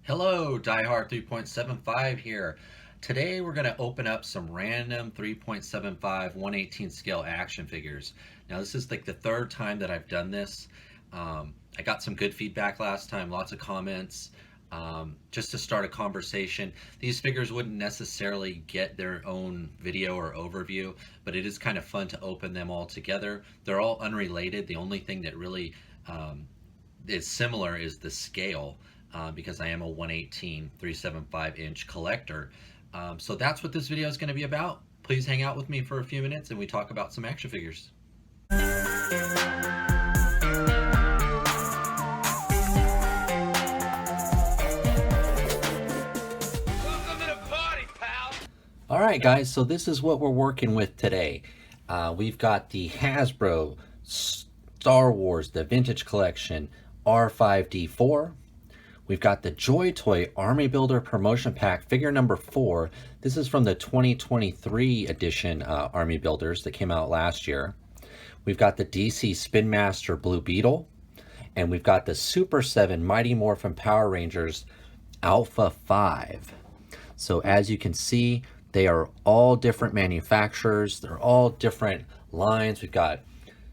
Hello, diehard 3.75 here. Today we're going to open up some random 3.75 1/18 scale action figures. Now this is like the third time that I've done this. I got some good feedback last time, lots of comments. Just to start a conversation. These figures wouldn't necessarily get their own video or overview, but it is kind of fun to open them all together. They're all unrelated. The only thing that really is similar is the scale, because I am a 1/18 375-inch collector. So that's what this video is going to be about. Please hang out with me for a few minutes and we talk about some action figures. All right, guys, so this is what we're working with today. We've got the Hasbro Star Wars, the Vintage Collection R5D4. We've got the Joy Toy Army Builder Promotion Pack, figure number 4. This is from the 2023 edition Army Builders that came out last year. We've got the DC Spin Master Blue Beetle. And we've got the Super 7 Mighty Morphin Power Rangers Alpha 5. So as you can see, they are all different manufacturers. They're all different lines. We've got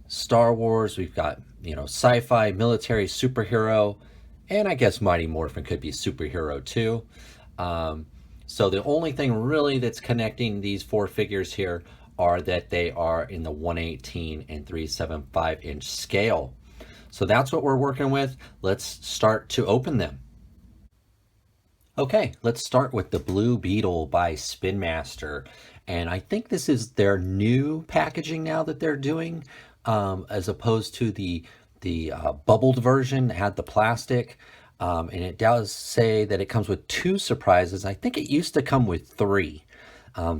Star Wars. We've got, sci-fi, military, superhero. And I guess Mighty Morphin could be superhero too. So the only thing really that's connecting these 4 figures here are that they are in the 1/18 and 375-inch scale. So that's what we're working with. Let's start to open them. Okay, let's start with the Blue Beetle by Spin Master. And I think this is their new packaging now that they're doing, as opposed to the bubbled version that had the plastic. And it does say that it comes with 2 surprises. I think it used to come with 3.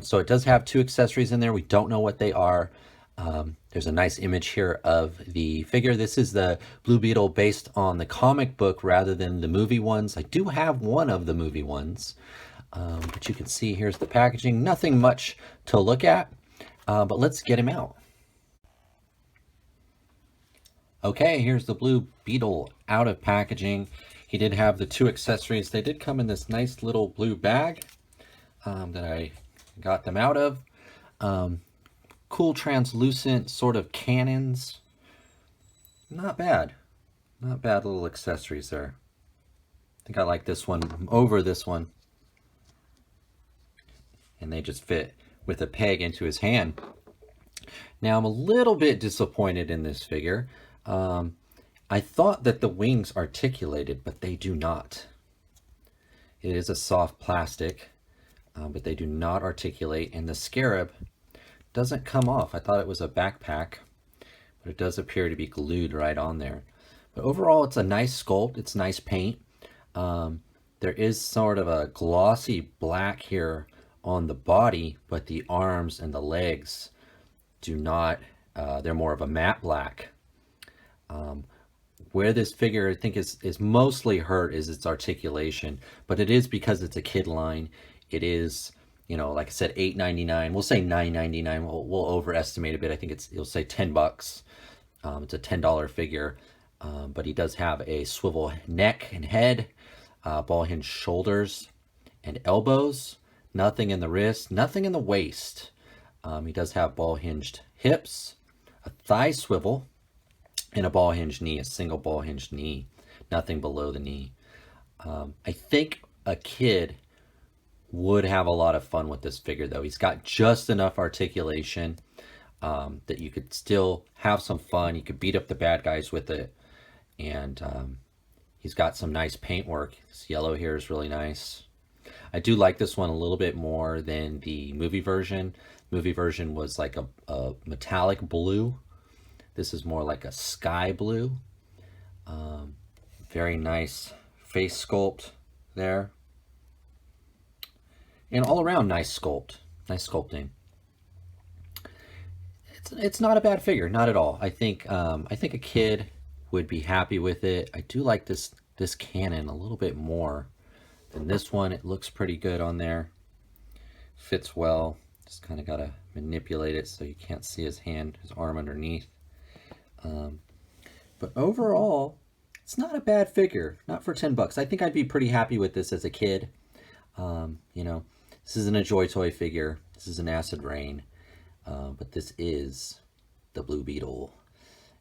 So it does have 2 accessories in there. We don't know what they are. There's a nice image here of the figure. This is the Blue Beetle based on the comic book rather than the movie ones. I do have one of the movie ones, but you can see here's the packaging. Nothing much to look at, but let's get him out. Okay, here's the Blue Beetle out of packaging. He did have the 2 accessories. They did come in this nice little blue bag that I got them out of. Cool translucent sort of cannons. Not bad. Not bad little accessories there. I think I like this one over this one. And they just fit with a peg into his hand. Now I'm a little bit disappointed in this figure. I thought that the wings articulated, but they do not. It is a soft plastic, but they do not articulate, and the scarab doesn't come off. I thought it was a backpack, but it does appear to be glued right on there. But overall, it's a nice sculpt. It's nice paint. There is sort of a glossy black here on the body, but the arms and the legs do not. They're more of a matte black. Where this figure I think is mostly hurt is its articulation, but it is because it's a kid line. It is, like I said, $8.99. We'll say $9.99. We'll overestimate a bit. I think it'll say $10. It's a $10 figure, but he does have a swivel neck and head, ball hinge shoulders and elbows. Nothing in the wrist, nothing in the waist. He does have ball hinged hips, a thigh swivel, and a ball hinged knee, a single ball hinged knee. Nothing below the knee. I think a kid would have a lot of fun with this figure, though. He's got just enough articulation that you could still have some fun. You could beat up the bad guys with it. And he's got some nice paint work. This yellow here is really nice. I do like this one a little bit more than the movie version. Movie version was like a metallic blue. This is more like a sky blue. Very nice face sculpt there. And all around nice sculpt, nice sculpting. It's not a bad figure, not at all. I think a kid would be happy with it. I do like this cannon a little bit more than this one. It looks pretty good on there. Fits well. Just kind of gotta manipulate it so you can't see his arm underneath. But overall, It's not a bad figure, not for 10 bucks. I think I'd be pretty happy with this as a kid. You know, this isn't a Joy Toy figure. This is an Acid Rain. But this is the Blue Beetle.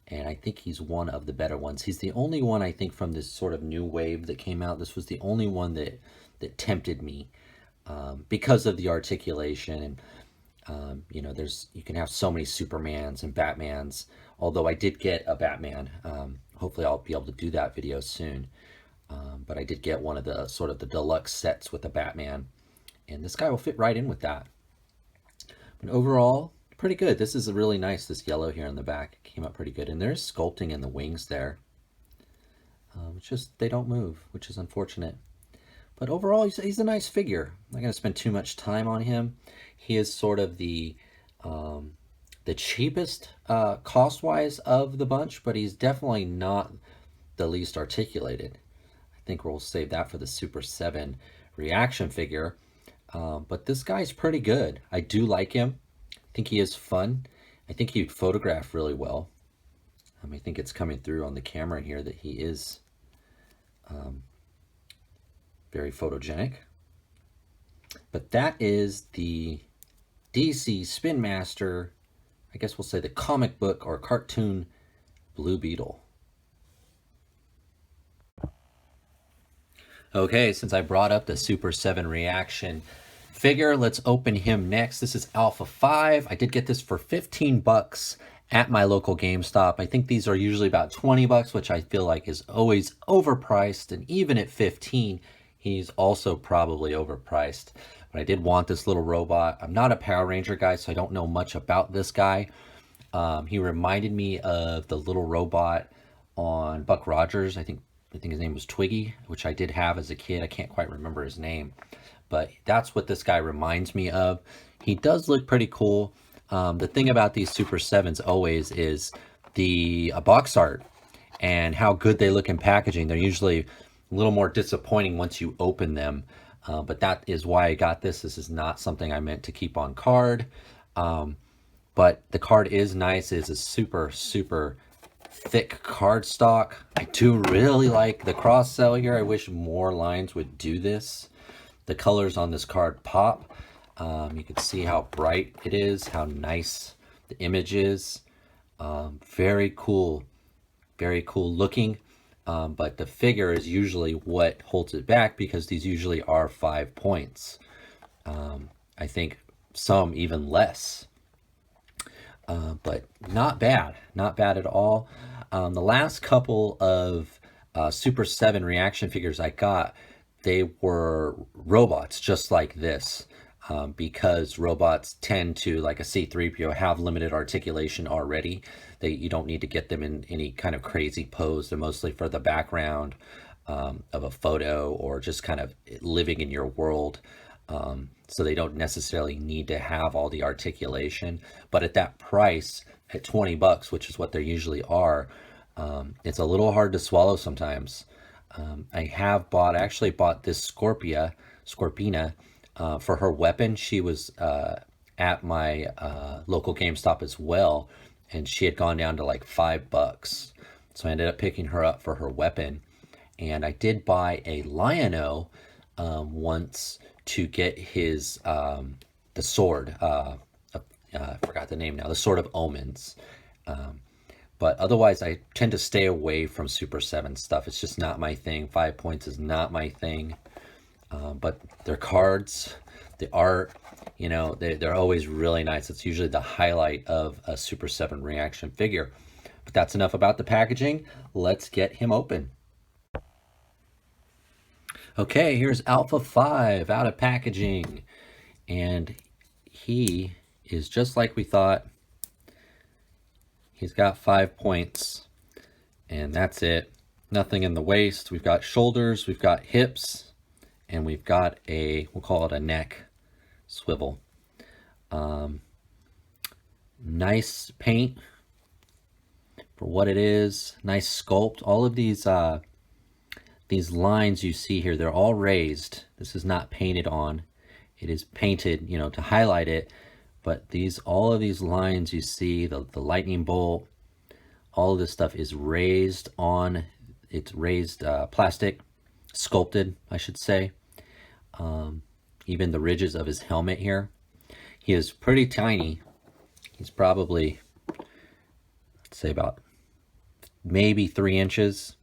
And I think he's one of the better ones. He's the only one, I think, from this sort of new wave that came out. This was the only one that tempted me because of the articulation. And you know, you can have so many Supermans and Batmans. Although I did get a Batman. Hopefully I'll be able to do that video soon. But I did get one of the sort of the deluxe sets with the Batman. And this guy will fit right in with that. But overall, pretty good. This is really nice, this yellow here in the back. It came out pretty good. And there's sculpting in the wings there. It's just they don't move, which is unfortunate. But overall, he's a nice figure. I'm not going to spend too much time on him. He is sort of the cheapest cost-wise of the bunch, but he's definitely not the least articulated. I think we'll save that for the Super 7 reaction figure. But this guy's pretty good. I do like him. I think he is fun. I think he'd photograph really well. I think it's coming through on the camera here that he is very photogenic. But that is the DC Spin Master, I guess we'll say the comic book or cartoon Blue Beetle. Okay, since I brought up the Super 7 reaction figure, let's open him next. This is Alpha 5. I did get this for 15 bucks at my local GameStop. I think these are usually about 20 bucks, which I feel like is always overpriced. And even at 15, he's also probably overpriced. But I did want this little robot. I'm not a Power Ranger guy, so I don't know much about this guy. He reminded me of the little robot on Buck Rogers. I think his name was Twiggy, which I did have as a kid. I can't quite remember his name, but that's what this guy reminds me of. He does look pretty cool. The thing about these Super 7s always is the box art and how good they look in packaging. They're usually a little more disappointing once you open them, but that is why I got this. This is not something I meant to keep on card, but the card is nice. It is a super, super thick cardstock. I do really like the cross sell here. I wish more lines would do this. The colors on this card pop. You can see how bright it is, how nice the image is. Very cool looking. But the figure is usually what holds it back, because these usually are 5 points. I think some even less. But not bad at all. The last couple of Super 7 reaction figures I got, they were robots just like this, because robots tend to, like a C-3PO, have limited articulation already. You don't need to get them in any kind of crazy pose. They're mostly for the background of a photo, or just kind of living in your world. So they don't necessarily need to have all the articulation. But at that price, at 20 bucks, which is what they usually are, it's a little hard to swallow sometimes. I actually bought this Scorpina, for her weapon. She was at my local GameStop as well, and she had gone down to like 5 bucks. So I ended up picking her up for her weapon. And I did buy a Lion-O once to get his the sword. I forgot the name now. The Sword of Omens. But otherwise, I tend to stay away from Super 7 stuff. It's just not my thing. 5 points is not my thing. But their cards, the art, you know, they're always really nice. It's usually the highlight of a Super 7 reaction figure. But that's enough about the packaging. Let's get him open. Okay, here's Alpha 5 out of packaging. And he is just like we thought. He's got 5 points, and that's it. Nothing in the waist. We've got shoulders, we've got hips, and we've got we'll call it a neck swivel. Nice paint for what it is. Nice sculpt. All of these lines you see here, they're all raised. This is not painted on. It is painted, you know, to highlight it. But all of these lines you see, the lightning bolt, all of this stuff is raised on it's raised plastic, sculpted, I should say. Even the ridges of his helmet here. He is pretty tiny. He's probably, let's say, about maybe 3 inches.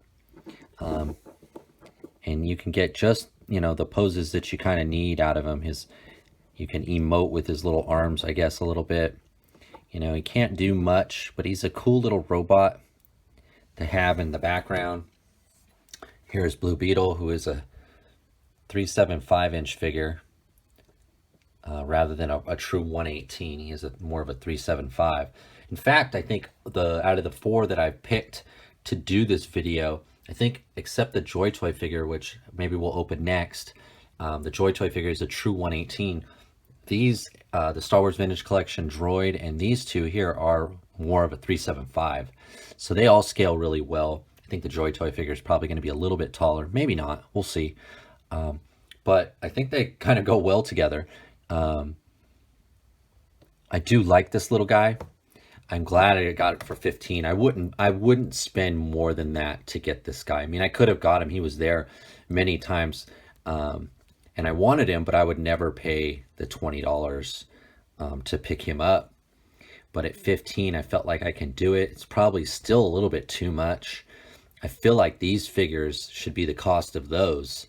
And you can get just, you know, the poses that you kind of need out of him. You can emote with his little arms, I guess, a little bit. You know, he can't do much, but he's a cool little robot to have in the background. Here's Blue Beetle, who is a 375-inch figure rather than a true 118. He is more of a 375. In fact, I think out of the 4 that I've picked to do this video, I think except the Joy Toy figure, which maybe we'll open next, the Joy Toy figure is a true 118. These, the Star Wars Vintage Collection Droid and these two here are more of a 375. So they all scale really well. I think the Joy Toy figure is probably going to be a little bit taller. Maybe not. We'll see. But I think they kind of go well together. I do like this little guy. I'm glad I got it for 15. I wouldn't spend more than that to get this guy. I mean, I could have got him. He was there many times. And I wanted him, but I would never pay the $20 to pick him up. But at 15, I felt like I can do it. It's probably still a little bit too much. I feel like these figures should be the cost of those,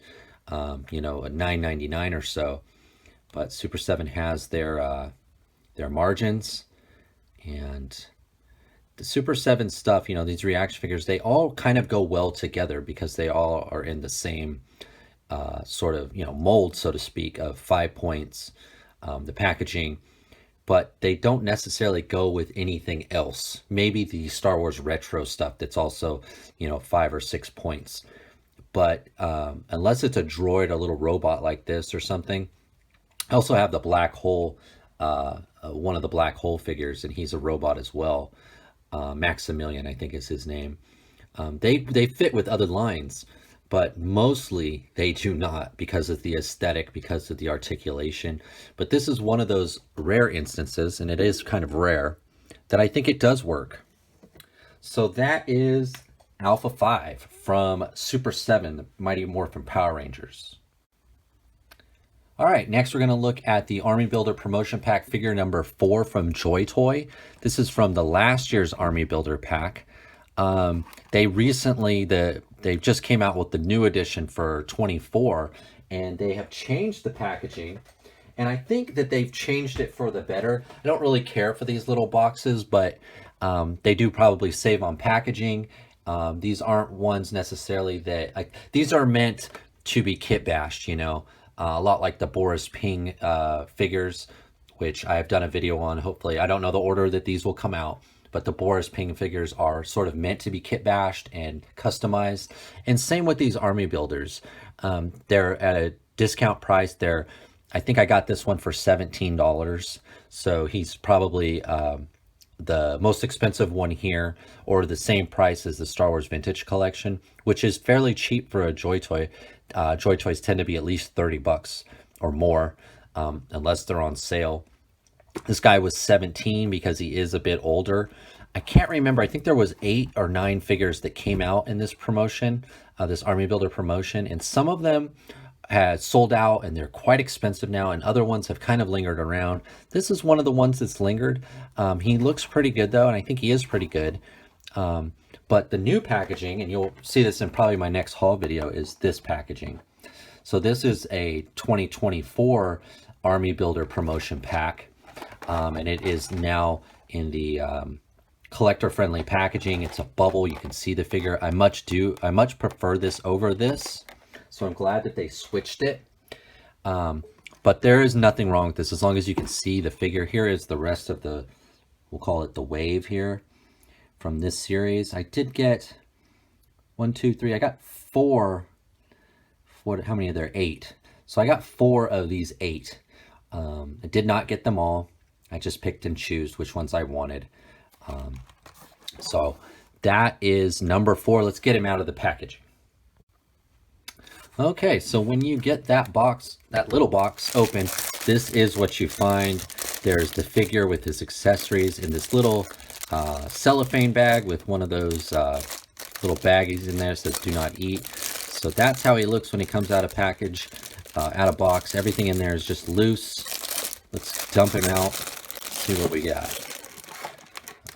you know, at $9.99 or so. But Super 7 has their margins, and the Super 7 stuff, you know, these reaction figures, they all kind of go well together because they all are in the same sort of, you know, mold, so to speak, of 5 points, the packaging, but they don't necessarily go with anything else. Maybe the Star Wars retro stuff that's also, you know, 5 or 6 points. But unless it's a droid, a little robot like this or something. I also have the black hole, one of the black hole figures, and he's a robot as well. Maximilian, I think is his name. They fit with other lines, but mostly they do not because of the aesthetic, because of the articulation. But this is one of those rare instances, and it is kind of rare, that I think it does work. So that is Alpha 5 from Super 7, the Mighty Morphin Power Rangers. All right, next we're going to look at the Army Builder Promotion Pack figure number 4 from Joy Toy. This is from the last year's Army Builder pack. They just came out with the new edition for 24, and they have changed the packaging. And I think that they've changed it for the better. I don't really care for these little boxes, but they do probably save on packaging. These aren't ones necessarily that, these are meant to be kit bashed, you know. A lot like the Boris Ping figures, which I have done a video on. Hopefully, I don't know the order that these will come out, but the Boris Ping figures are sort of meant to be kit bashed and customized. And same with these Army Builders. They're at a discount price. I think I got this one for $17. So he's probably the most expensive one here, or the same price as the Star Wars Vintage Collection, which is fairly cheap for a Joy Toy. Joy Toys tend to be at least $30 or more, unless they're on sale. This guy was 17 because he is a bit older. I can't remember. I think there was 8 or 9 figures that came out in this promotion, this Army Builder promotion, and some of them had sold out and they're quite expensive now, and other ones have kind of lingered around. This is one of the ones that's lingered. He looks pretty good though, and I think he is pretty good. But the new packaging, and you'll see this in probably my next haul video, is this packaging. So this is a 2024 Army Builder promotion pack, and it is now in the collector-friendly packaging. It's a bubble. You can see the figure. I much prefer this over this, so I'm glad that they switched it. But there is nothing wrong with this as long as you can see the figure. Here is the rest of the, we'll call it the wave here from this series. I did get 1, 2, 3. I got 4. How many are there? 8. So I got 4 of these 8. I did not get them all. I just picked and choose which ones I wanted. So that is number 4. Let's get him out of the packaging. Okay, so when you get that box, that little box open, this is what you find. There's the figure with his accessories in this little cellophane bag with one of those little baggies in there. It says do not eat. So that's how he looks when he comes out of package, out of box. Everything in there is just loose. Let's dump him out, see what we got.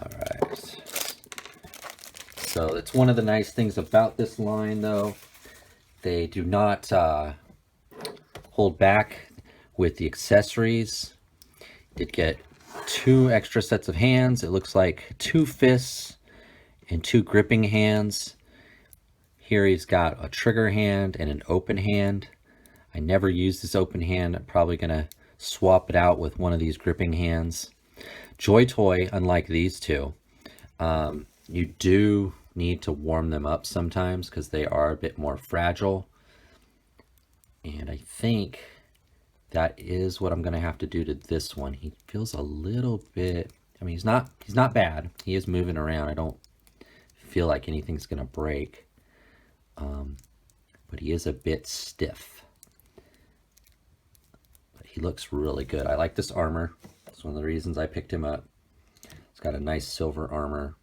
All right. So it's one of the nice things about this line, though. They do not hold back with the accessories. Did get 2 extra sets of hands. It looks like 2 fists and 2 gripping hands. Here he's got a trigger hand and an open hand. I never used this open hand. I'm probably gonna swap it out with one of these gripping hands. Joy Toy, unlike these two, you do need to warm them up sometimes because they are a bit more fragile. And I think that is what I'm gonna have to do to this one. He feels a little bit, I mean, he's not bad. He is moving around. I don't feel like anything's gonna break. But he is a bit stiff. But he looks really good. I like this armor. That's one of the reasons I picked him up. It's got a nice silver armor.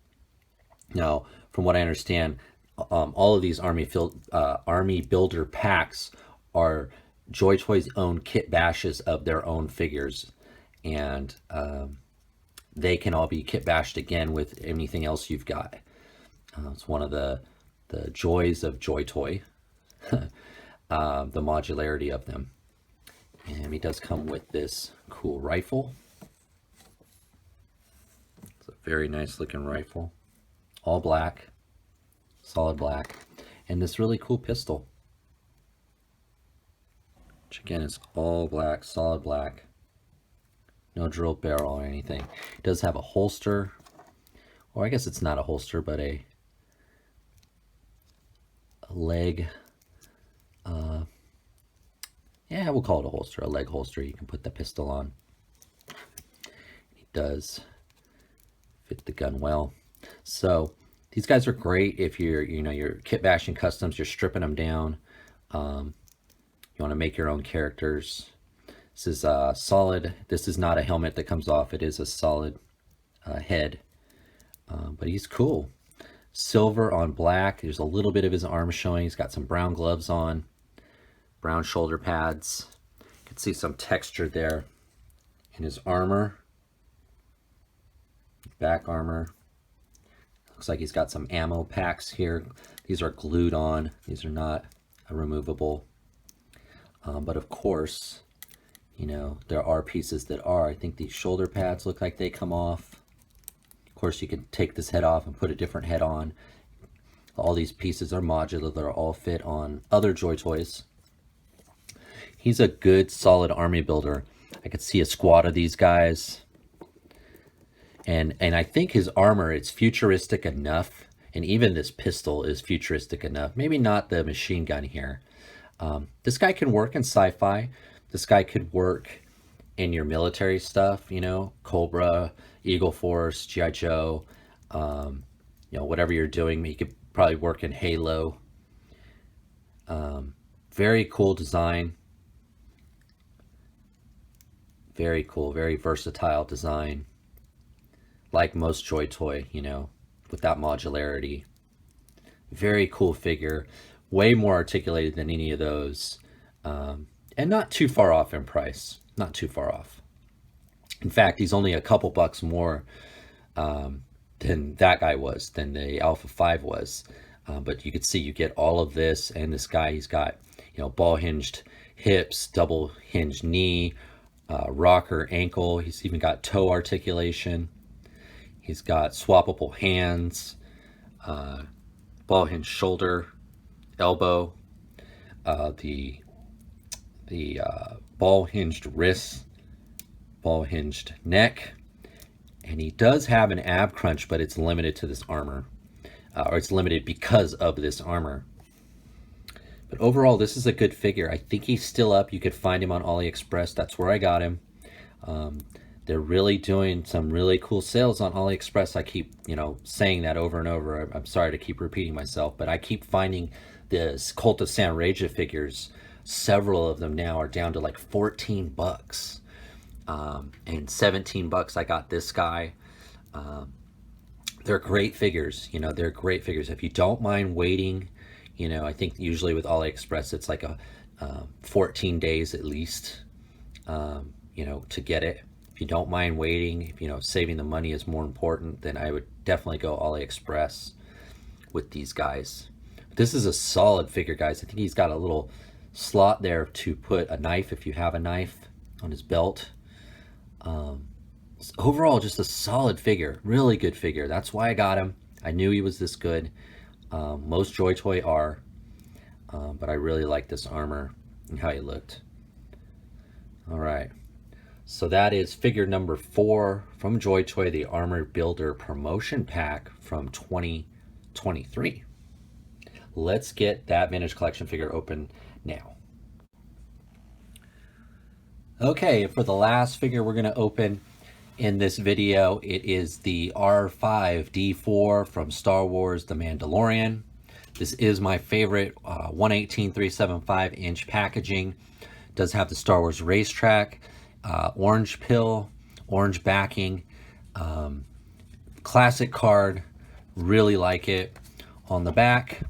Now, from what I understand, all of these Army Builder packs are Joy Toy's own kit bashes of their own figures. And they can all be kit bashed again with anything else you've got. It's one of the joys of Joy Toy, the modularity of them. And he does come with this cool rifle. It's a very nice looking rifle, all black, solid black, and this really cool pistol, which again is all black, solid black, no drill barrel or anything. It does have a holster, or I guess it's not a holster, but a leg, yeah, we'll call it a holster, a leg holster. You can put the pistol on. It does fit the gun well. So these guys are great if you're kit bashing customs, you're stripping them down. You want to make your own characters. This is solid. This is not a helmet that comes off. It is a solid head, but he's cool. Silver on black. There's a little bit of his arm showing. He's got some brown gloves on, brown shoulder pads. You can see some texture there in his armor, back armor. Looks like he's got some ammo packs here. These are glued on. These are not removable. But of course, you know, there are pieces that are. I think these shoulder pads look like they come off. Of course, you can take this head off and put a different head on. All these pieces are modular. They're all fit on other Joy Toys. He's a good, solid army builder. I could see a squad of these guys. And I think his armor, it's futuristic enough. And even this pistol is futuristic enough. Maybe not the machine gun here. This guy can work in sci-fi. This guy could work in your military stuff, you know, Cobra, Eagle Force, G.I. Joe, you know, whatever you're doing. He could probably work in Halo. Very cool design. Very cool, very versatile design. Like most Joy Toy, you know, with that modularity. Very cool figure. Way more articulated than any of those. And not too far off in price. Not too far off. In fact, he's only a couple bucks more than that guy was, than the Alpha 5 was. But you can see you get all of this, and this guy, he's got, you know, ball hinged hips, double hinged knee, rocker ankle. He's even got toe articulation. He's got swappable hands, ball hinged shoulder, elbow, the ball hinged wrist, ball hinged neck, and he does have an ab crunch, but it's limited to this armor, or it's limited because of this armor. But overall, this is a good figure. I think he's still up. You could find him on AliExpress. That's where I got him. They're really doing some really cool sales on AliExpress. I keep, you know, saying that over and over. I'm sorry to keep repeating myself, but I keep finding the Cult of San Reja figures. Several of them now are down to like 14 bucks. And 17 bucks I got this guy. they're great figures. You know, they're great figures. If you don't mind waiting, you know, I think usually with AliExpress it's like a 14 days at least, you know, to get it. If you don't mind waiting, if you know saving the money is more important, then I would definitely go AliExpress with these guys. This is a solid figure, guys. I think he's got a little slot there to put a knife if you have a knife on his belt. Overall, just a solid figure, really good figure. That's why I got him. I knew he was this good. Most Joy Toy are, but I really like this armor and how he looked. All right, so that is figure number 4 from Joy Toy, the Armor Builder Promotion Pack from 2023. Let's get that vintage collection figure open now. Okay, for the last figure we're going to open in this video, it is the R5D4 from Star Wars The Mandalorian. This is my favorite 118 375-inch packaging. It does have the Star Wars racetrack, orange pill, orange backing, classic card, really like it. On the back,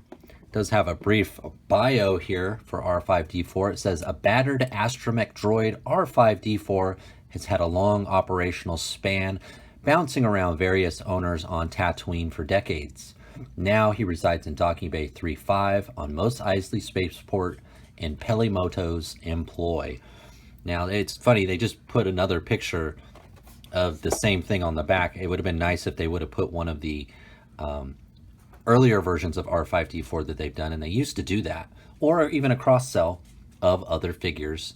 does have a brief bio here for R5D4. It says, a battered astromech droid, R5D4 has had a long operational span, bouncing around various owners on Tatooine for decades. Now he resides in Docking Bay 3-5 on Mos Eisley Spaceport in Pelimoto's employ. Now it's funny, they just put another picture of the same thing on the back. It would have been nice if they would have put one of the earlier versions of R5D4 that they've done, and they used to do that, or even a cross sell of other figures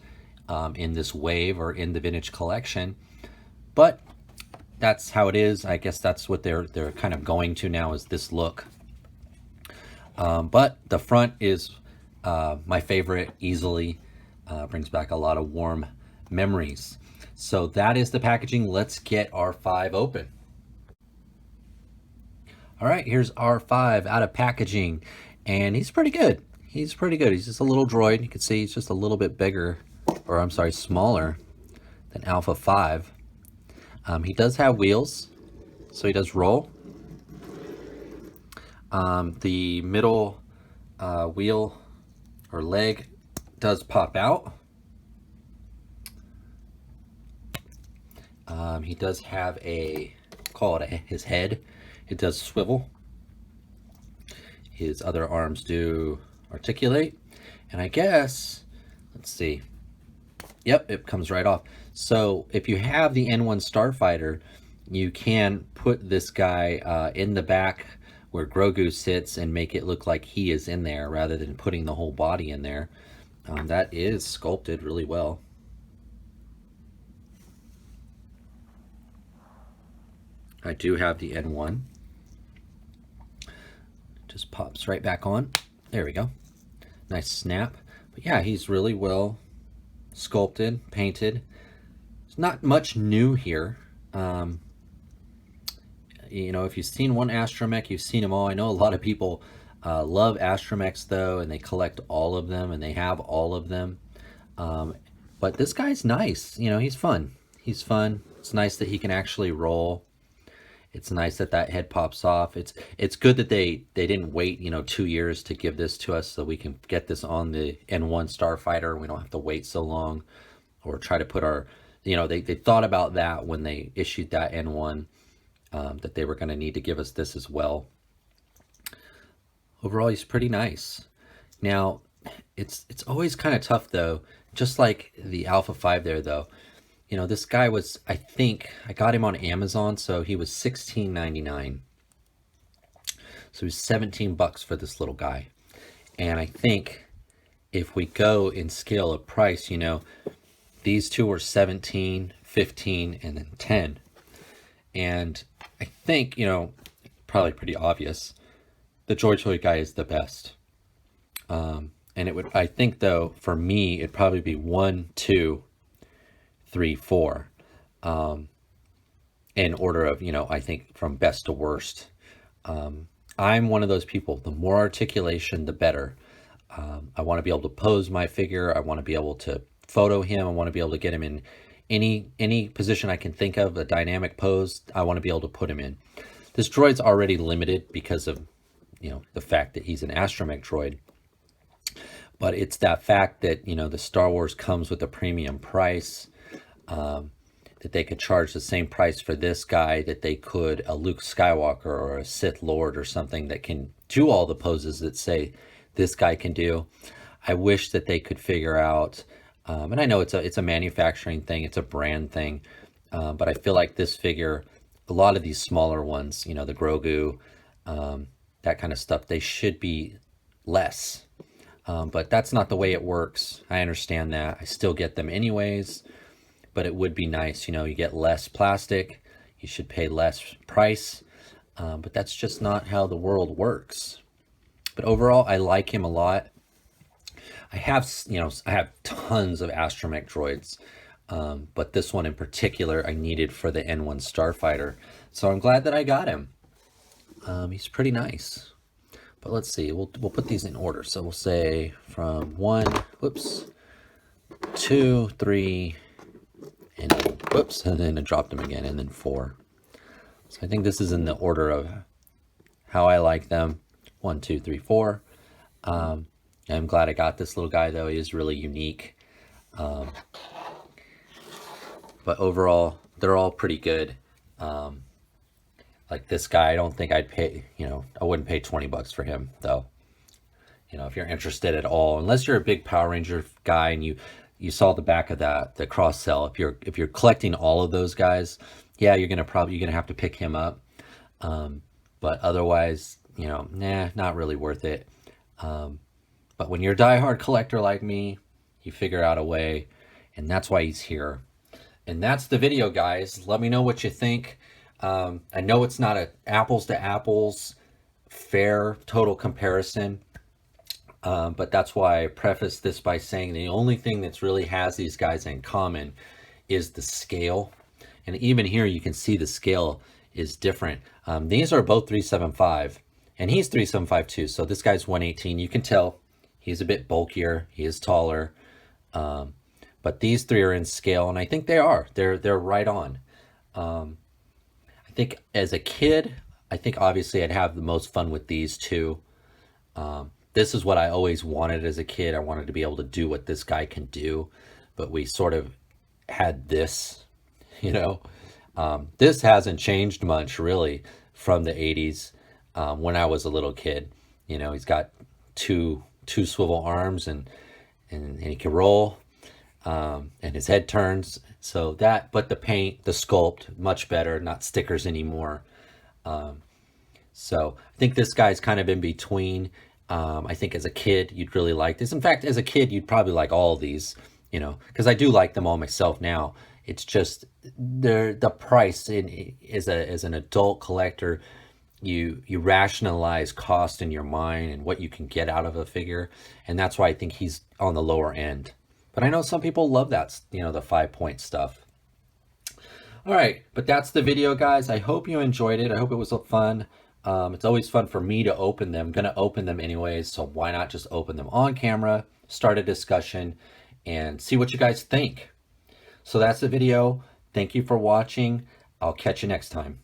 in this wave or in the vintage collection. But that's how it is. I guess that's what they're kind of going to now, is this look. But the front is my favorite easily. Brings back a lot of warm memories. So that is the packaging. Let's get R5 open. All right, here's R5 out of packaging, and he's pretty good. He's pretty good. He's just a little droid. You can see he's just a little bit bigger, or I'm sorry, smaller than Alpha 5. He does have wheels, so he does roll. The middle wheel or leg does pop out. He does have his head. It does swivel. His other arms do articulate. And I guess, let's see. Yep, it comes right off. So if you have the N1 Starfighter, you can put this guy in the back where Grogu sits and make it look like he is in there rather than putting the whole body in there. That is sculpted really well. I do have the N1. Just pops right back on. There we go. Nice snap. But yeah, he's really well sculpted, painted. There's not much new here. You know, if you've seen one astromech, you've seen them all. I know a lot of people love astromechs though, and they collect all of them, and they have all of them. But this guy's nice. You know, he's fun. He's fun. It's nice that he can actually roll. It's nice that that head pops off. It's good that they didn't wait, you know, 2 years to give this to us, so we can get this on the N1 Starfighter. We don't have to wait so long, or try to put our, you know, they thought about that when they issued that N1, that they were going to need to give us this as well. Overall, he's pretty nice. Now, it's always kind of tough though, just like the Alpha 5 there though. You know, this guy was, I think, I got him on Amazon, so he was $16.99. So he was 17 bucks for this little guy. And I think if we go in scale of price, you know, these two were 17, 15, and then 10. And I think, you know, probably pretty obvious, the Joy Toy guy is the best. And it would, I think though, for me, it'd probably be 1, 2, 3, 4, in order of, you know, I think from best to worst. I'm one of those people, the more articulation, the better. I want to be able to pose my figure. I want to be able to photo him. I want to be able to get him in any position I can think of, a dynamic pose. I want to be able to put him in. this droid's already limited because of, you know, the fact that he's an astromech droid. But it's that fact that, you know, the Star Wars comes with a premium price, that they could charge the same price for this guy that they could a Luke Skywalker or a Sith Lord or something that can do all the poses that say this guy can do. I wish that they could figure out, and I know it's a manufacturing thing, it's a brand thing, but I feel like this figure, a lot of these smaller ones, you know, the Grogu, that kind of stuff, they should be less. But that's not the way it works. I understand that. I still get them anyways, but it would be nice, you know, you get less plastic, you should pay less price, but that's just not how the world works. But overall, I like him a lot. I have, you know, I have tons of astromech droids, but this one in particular I needed for the N1 Starfighter, so I'm glad that I got him. He's pretty nice. But let's see, we'll put these in order. So we'll say from 1, whoops, 2, 3, and whoops, and then I dropped them again, and then 4. So I think this is in the order of how I like them. 1, 2, 3, 4. I'm glad I got this little guy though. He is really unique. But overall, they're all pretty good. Like this guy, I don't think I'd pay, you know, I wouldn't pay 20 bucks for him though. You know, if you're interested at all, unless you're a big Power Ranger guy and you saw the back of that, the cross sell, if you're collecting all of those guys, yeah, you're gonna have to pick him up. But otherwise, you know, nah, not really worth it. But when you're a diehard collector like me, you figure out a way, and that's why he's here. And that's the video, guys. Let me know what you think. I know it's not a apples to apples fair total comparison, but that's why I preface this by saying the only thing that's really has these guys in common is the scale. And even here you can see the scale is different. These are both 375 and he's 375 too. So this guy's 118. You can tell he's a bit bulkier, he is taller, but these three are in scale, and I think they're right on. I think as a kid, I think obviously I'd have the most fun with these two. This is what I always wanted as a kid. I wanted to be able to do what this guy can do, but we sort of had this, you know. This hasn't changed much really from the 80s when I was a little kid. You know, he's got two swivel arms and he can roll, and his head turns. So that, but the paint, the sculpt, much better, not stickers anymore. So I think this guy's kind of in between. I think as a kid, you'd really like this. In fact, as a kid, you'd probably like all of these, you know, because I do like them all myself now. It's just the price as an adult collector, you rationalize cost in your mind and what you can get out of a figure. And that's why I think he's on the lower end. But I know some people love that, you know, the 5-point stuff. All right, but that's the video, guys. I hope you enjoyed it. I hope it was fun. It's always fun for me to open them. I'm going to open them anyways, so why not just open them on camera, start a discussion, and see what you guys think. So that's the video. Thank you for watching. I'll catch you next time.